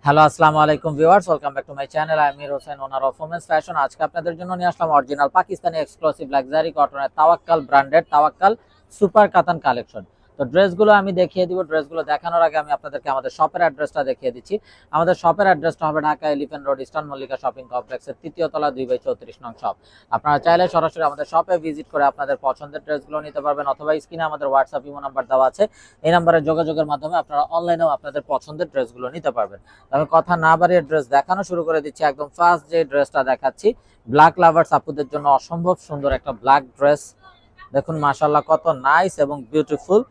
Hello, আসসালামু আলাইকুম viewers, welcome back to my channel. আমি Amir Hossain, owner of women's fashion. আজকে আপনাদের জন্য নিয়ে আসলাম অরিজিনাল পাকিস্তানি এক্সক্লুসিভ লাক্সারি কটনের Tawakkal branded Tawakkal super Katan collection. তো ড্রেসগুলো আমি দেখিয়ে দিব। ড্রেসগুলো দেখানোর আগে আমি আপনাদেরকে আমাদের শপের অ্যাড্রেসটা দেখিয়ে দিচ্ছি। আমাদের শপের অ্যাড্রেসটা হবে Dhaka elephant road, eastern Mallika shopping কমপ্লেক্সের ৩য় তলা 2/34 নং শপ। আপনারা চাইলে সরাসরি আমাদের শপে ভিজিট করে আপনাদের পছন্দের ড্রেসগুলো নিতে পারবেন, অথবা স্ক্রিনে আমাদের হোয়াটসঅ্যাপ ইমো নাম্বার দেওয়া আছে। এই নাম্বারে যোগাযোগের মাধ্যমে আপনারা অনলাইনেও আপনাদের পছন্দের ড্রেসগুলো নিতে পারবেন। আমি কথা না বাড়িয়ে ড্রেস দেখানো শুরু করে দিচ্ছি। একদম ফার্স্ট যে ড্রেসটা দেখাচ্ছি, ব্ল্যাক লাভার্স আপুদের জন্য অসম্ভব সুন্দর একটা ব্ল্যাক ড্রেস। দেখুন মাশাআল্লাহ কত নাইস এবং বিউটিফুল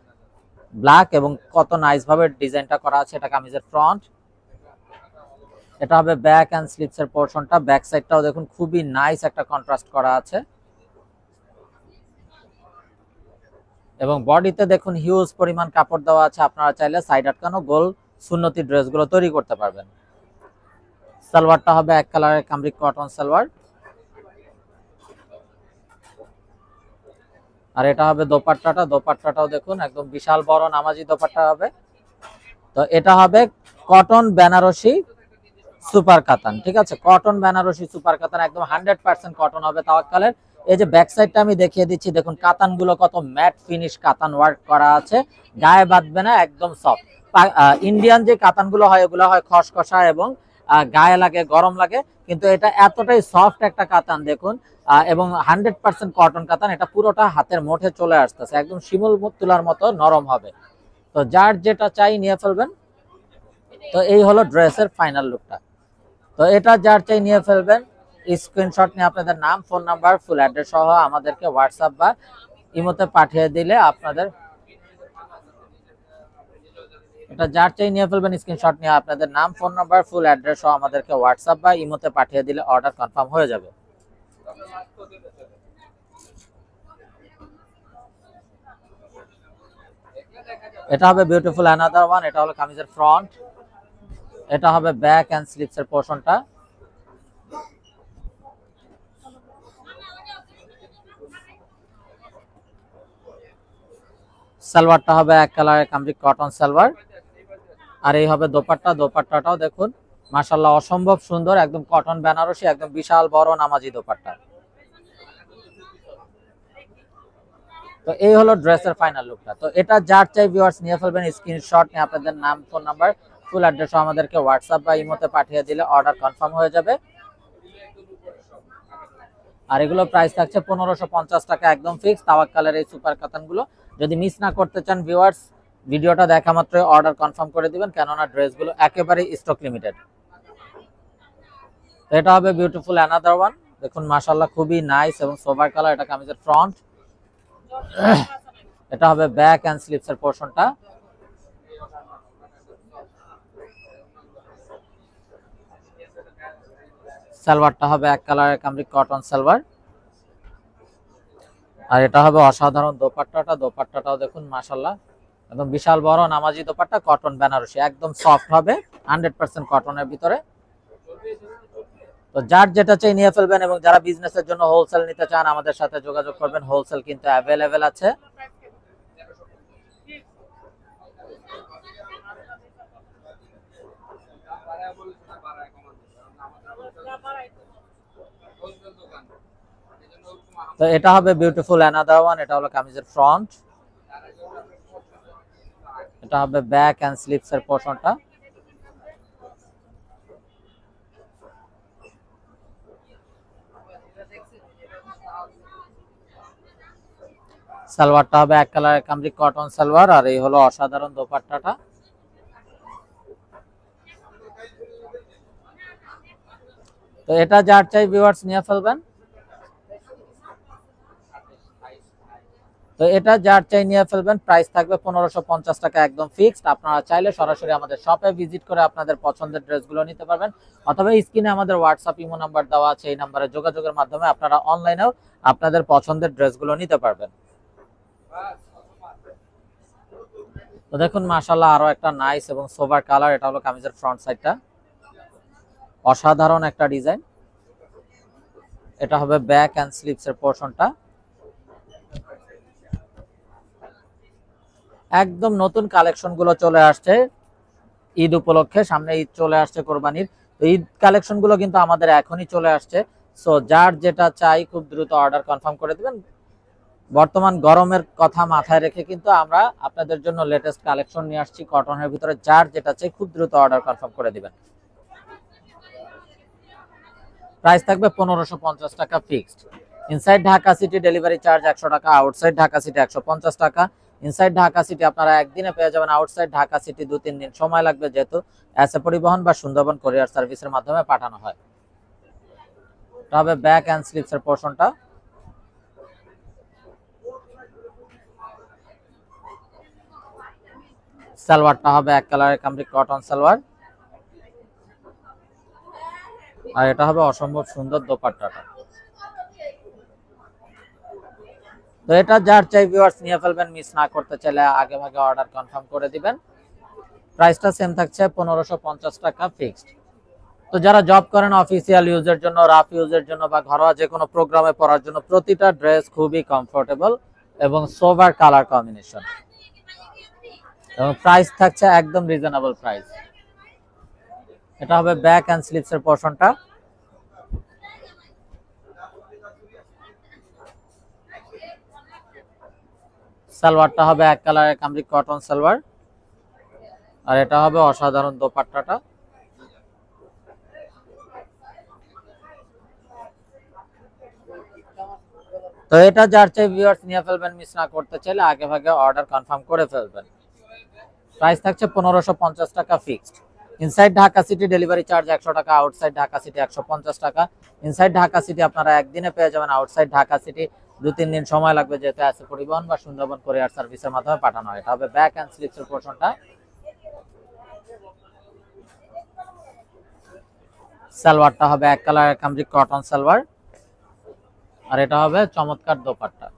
ব্ল্যাক, এবং কত নাইস ভাবে ডিজাইনটা করা আছে। এটা কামিজের ফ্রন্ট, এটা হবে ব্যাক এন্ড স্লিভস এর পোরশনটা। ব্যাক সাইডটাও দেখুন খুবই নাইস একটা কন্ট্রাস্ট করা আছে, এবং বডিতে দেখুন হিউজ পরিমাণ কাপড় দেওয়া আছে। আপনারা চাইলে সাইড আটকানো গোল সুন্নতি ড্রেসগুলো তৈরি করতে পারবেন। সালোয়ারটা হবে এক কালারের কামরিক কটন সালোয়ার, আর এটা হবে দোপাট্টাটা। দোপাট্টাটাও দেখুন একদম বিশাল বড় নামাজি দোপাট্টা হবে। তো এটা হবে কটন বেনারসি সুপার কাতান, ঠিক আছে, কটন বেনারসি সুপার কাতান, একদম 100% কটন হবে তাওয়াক্কালের। এই যে ব্যাক সাইডটা আমি দেখিয়ে দিচ্ছি, দেখুন কাতানগুলো কত ম্যাট ফিনিশ কাতান ওয়ার্ক করা আছে, গায়ে বাঁধবে না, একদম সফট। ইন্ডিয়ান যে কাতানগুলো হয় ওগুলো হয় খসখসা এবং গায়ে লাগে, গরম লাগে, কিন্তু এটা এতটাই সফট একটা কাতান দেখুন, এবং 100% কটন কাতান। এটা পুরোটা হাতের মুঠে চলে আসতেছে, একদম শিমুল তুলার মতো নরম হবে। তো যার যেটা চাই নিয়ে ফেলবেন। তো এই হলো ড্রেসের ফাইনাল লুকটা। তো এটা যার চাই নিয়ে ফেলবেন। স্ক্রিনশট নিয়ে আপনাদের নাম, ফোন নাম্বার, ফুল অ্যাড্রেস সহ আমাদেরকে হোয়াটসঅ্যাপ বা ইমোতে পাঠিয়ে দিলে আপনাদের, এটা যার চাই নিয়ে ফেলবেন। স্ক্রিনশট নিয়ে আপনাদের নাম, ফোন নাম্বার, ফুল অ্যাড্রেস সহ আমাদেরকে হোয়াটসঅ্যাপ বা ইমোতে পাঠিয়ে দিলে অর্ডার কনফার্ম হয়ে যাবে। এটা হবে বিউটিফুল অ্যানাদার ওয়ান। এটা হলো কামিজের ফ্রন্ট, এটা হবে ব্যাক এন্ড স্লিভস এর পোরশনটা। সালোয়ারটা হবে এক কালারের কামরিক কটন সালোয়ার, আর এই হবে দোপাট্টা। দোপাট্টাটাও দেখুন মাশাআল্লাহ অসম্ভব সুন্দর, একদম কটন বেনারসি, একদম বিশাল বড় নামাজি দোপাট্টা। তো এই হলো ড্রেসের ফাইনাল লুকটা। তো এটা যার চাই ভিউয়ার্স নিয়ে ফেলবেন। স্ক্রিনশট নিয়ে আপনাদের নাম, ফোন নাম্বার, ফুল অ্যাড্রেস আমাদেরকে হোয়াটসঅ্যাপ বা ইমোতে পাঠিয়ে দিলে অর্ডার কনফার্ম হয়ে যাবে। আর এগুলো প্রাইস থাকছে 1550 টাকা, একদম ফিক্স। তাওয়াক্কালের এই সুপার কাতানগুলো যদি মিস না করতে চান ভিউয়ার্স, ভিডিওটা দেখা মাত্রই অর্ডার কনফার্ম করে দিবেন, কেননা ড্রেসগুলো একেবারে স্টক লিমিটেড। তো এটা হবে বিউটিফুল অ্যানাদার ওয়ান। দেখুন মাশাআল্লাহ খুবই নাইস এবং সোভার কালার। এটা কামিজের ফ্রন্ট, এটা হবে ব্যাক এন্ড স্লিভস এর পোরশনটা। সালোয়ারটা হবে এক কালারের কামরিক কটন সালোয়ার, আর এটা হবে অসাধারণ দোপাট্টাটা। দোপাট্টাটাও দেখুন মাশাআল্লাহ একদম বিশাল বড় নামাজি দোপাট্টা, কটন বেনারসি, একদম সফট হবে, 100% কটনের ভিতরে। তো যার যেটা চাই নিয়ে ফেলবেন, এবং যারা বিজনেসের জন্য হোলসেল নিতে চান আমাদের সাথে যোগাযোগ করবেন। হোলসেল কিন্তু অ্যাভেলেবেল আছে। তো এটা হবে বিউটিফুল অ্যানাদার ওয়ান। এটা হলো কামিজের ফ্রন্ট, এটা হবে ব্যাক এন্ড স্লিভস এর পোরশনটা। সালোয়ারটা হবে এক কালারের কামরিক কটন সালোয়ার, আর এই হলো অসাধারণ দোপাট্টাটা। তো এটা যার চাই ভিউয়ার্স নিয়ে ফেলবেন। তো এটা যার চাই নিয়ে ফেলবেন। প্রাইস থাকবে 1550 টাকা, একদম ফিক্সড। আপনারা চাইলে সরাসরি আমাদের শপে ভিজিট করে আপনাদের পছন্দের ড্রেসগুলো নিতে পারবেন, অথবা স্ক্রিনে আমাদের হোয়াটসঅ্যাপ ইমো নাম্বার দেওয়া আছে, এই নাম্বারে যোগাযোগের মাধ্যমে আপনারা অনলাইনেও আপনাদের পছন্দের ড্রেসগুলো নিতে পারবেন। তো দেখুন মাশাআল্লাহ আরো একটা নাইস এবং সোভার কালার। এটা হলো কামিজের ফ্রন্ট সাইডটা, অসাধারণ একটা ডিজাইন। এটা হবে ব্যাক এন্ড স্লিভস এর পোরশনটা। একদম নতুন কালেকশন গুলো চলে আসছে। ঈদ উপলক্ষে, সামনে ঈদ চলে আসছে কোরবানির, তো ঈদ কালেকশন গুলো কিন্তু আমাদের এখনই চলে আসছে। সো যার যেটা চাই খুব দ্রুত অর্ডার কনফার্ম করে দিবেন। বর্তমান গরমের কথা মাথায় রেখে কিন্তু আমরা আপনাদের জন্য লেটেস্ট কালেকশন নিয়ে আসছি কটনের ভিতরে। যার যেটা চাই খুব দ্রুত অর্ডার কনফার্ম করে দিবেন। প্রাইস থাকবে 1550 টাকা fixed. Inside Dhaka city delivery charge 100 টাকা, আউটসাইড ঢাকা সিটি 150 টাকা। ইনসাইড ঢাকা সিটি আপনারা একদিনে পেয়ে যাবেন, আউটসাইড ঢাকা সিটি 2-3 দিন সময় লাগবে, যেহেতু এসএ পরিবহন বা সুন্দরবন কোরিয়ার সার্ভিসের মাধ্যমে পাঠানো হয়। তবে ব্যাক এন্ড স্লিপস এর পোরশনটা, সালোয়ারটা হবে এক কালারের কামরিক কটন সালোয়ার, আর এটা হবে অসম্ভব সুন্দর দোপাট্টাটা। তো এটা যার চাই ভিউয়ার্স নিয়ে ফেলবেন, মিস না করতে চাইলে আগে ভাগে অর্ডার কনফার্ম করে দিবেন। প্রাইসটা সেম থাকছে 1550 টাকা ফিক্সড। তো যারা জব করেন, অফিসিয়াল ইউজের জন্য, রাফ ইউজের জন্য বা ঘরোয়া যে কোনো প্রোগ্রামে পরার জন্য প্রতিটা ড্রেস খুবই কমফোর্টেবল এবং সোবার কালার কম্বিনেশন, এবং প্রাইস থাকছে একদম রিজনেবল প্রাইস। এটা হবে ব্যাক এন্ড স্লিভস এর পোরশনটা, সালোয়ারটা হবে এক কালারের কামরিক কটন সালোয়ার, আর এটা হবে অসাধারণ দোপাট্টাটা। তো এটা যার চাই ভিউয়ার্স নিয়ে ফেলবেন, মিস না করতে চাইলে আগে ভাগে অর্ডার কনফার্ম করে ফেলবেন। প্রাইস থাকছে 1550 টাকা fixed. Inside Dhaka city delivery charge 100 টাকা, আউটসাইড ঢাকা সিটি 150 টাকা। ইনসাইড ঢাকা সিটি আপনারা একদিনে পেয়ে যাবেন, আউটসাইড ঢাকা সিটি 2-3 দিন সময় লাগবে, যেহেতু এসএ পরিবহন বা সুন্দরবন কোরিয়ার সার্ভিসের মাধ্যমে পাঠানো হয়। এটা হবে ব্যাক এন্ড স্লিভস এর পোরশনটা, সালোয়ারটা হবে এক কালারের কামরিক কটন সালোয়ার, আর এটা হবে চমৎকার দোপাট্টা।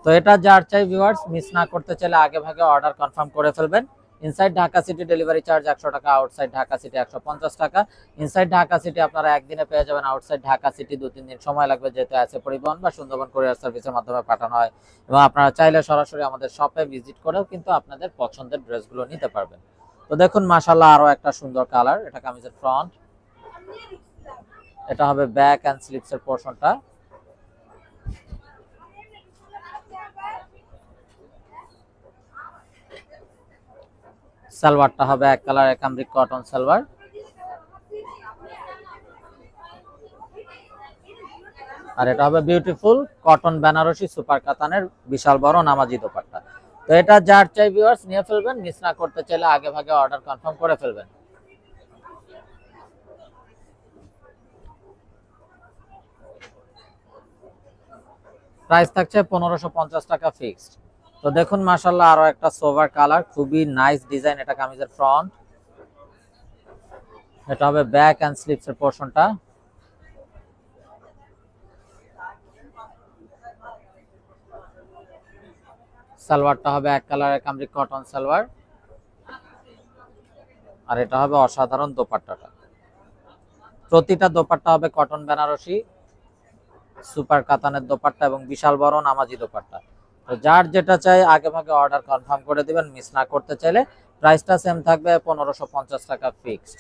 তো এটা যার চাই ভিউয়ার্স, মিস না করতে চাইলে আগে ভাগে অর্ডার কনফার্ম করে ফেলবেন। Inside Dhaka city delivery charge 100 টাকা, আউটসাইড ঢাকা সিটি 150 টাকা। ইনসাইড ঢাকা সিটি আপনারা একদিনে পেয়ে যাবেন, আউটসাইড ঢাকা সিটি 2-3 দিন সময় লাগবে, যেহেতু এসএ পরিবহন বা সুন্দরবন কোরিয়ার সার্ভিসের মাধ্যমে পাঠানো হয়। এবং আপনারা চাইলে সরাসরি আমাদের শপে ভিজিট করেও কিন্তু আপনাদের পছন্দের ড্রেসগুলো নিতে পারবেন। তো দেখুন মাশাআল্লাহ, আরো একটা সুন্দর কালার। এটা কামিজের ফ্রন্ট, এটা হবে ব্যাক এন্ড স্লিভস এর পোরশনটা, সালোয়ারটা হবে এক কালারের কামরিক কটন সালোয়ার, আর এটা হবে বিউটিফুল কটন বেনারসি সুপার কাতানের বিশাল বড় নামাজি দোপাট্টা। তো এটা যার চাই ভিউয়ার্স নিয়ে ফেলবেন, মিস না করতে চাইলে আগে ভাগে অর্ডার কনফার্ম করে ফেলবেন। প্রাইস থাকছে 1550 টাকা ফিক্সড। তো দেখুন মাশাআল্লাহ, আরো একটা সোভার কালার, খুবই নাইস ডিজাইন। এটা কামিজের ফ্রন্ট, এটা হবে ব্যাক এন্ড স্লিভস এর পোরশনটা, সালোয়ারটা হবে এক কালারের কামরিক কটন সালোয়ার, আর এটা হবে অসাধারণ দোপাট্টাটা। প্রতিটা দোপাট্টা হবে কটন বেনারসি সুপার কাতানের দোপাট্টা এবং বিশাল বড় নামাজি দোপাট্টা। তো যার যেটা চাই আগে ভাগে অর্ডার কনফার্ম করে দিবেন, মিস না করতে চাইলে। প্রাইসটা সেম থাকবে 1550 টাকা fixed.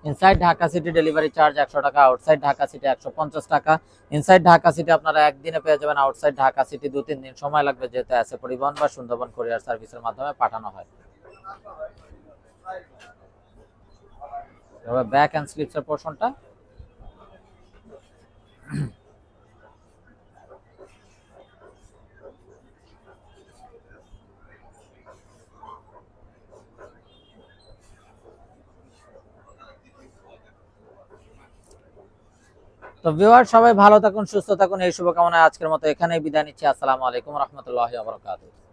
Inside Dhaka city delivery charge 100 টাকা, আউটসাইড ঢাকা সিটি 150 টাকা। ইনসাইড ঢাকা সিটি আপনারা একদিনে পেয়ে যাবেন, আউটসাইড ঢাকা সিটি 2-3 দিন সময় লাগবে, যেহেতু এসএ পরিবহন বা সুন্দরবন কোরিয়ার সার্ভিসের মাধ্যমে পাঠানো হয়। এবার ব্যাক এন্ড স্লিভস এর পোরশনটা, তো ভিউয়ার সবাই ভালো থাকুন, সুস্থ থাকুন, এই শুভকামনায় আজকের মতো এখানেই বিদায় নিচ্ছি। আসসালামু আলাইকুম রহমতুল্লাহি ওয়া বারাকাতুহু।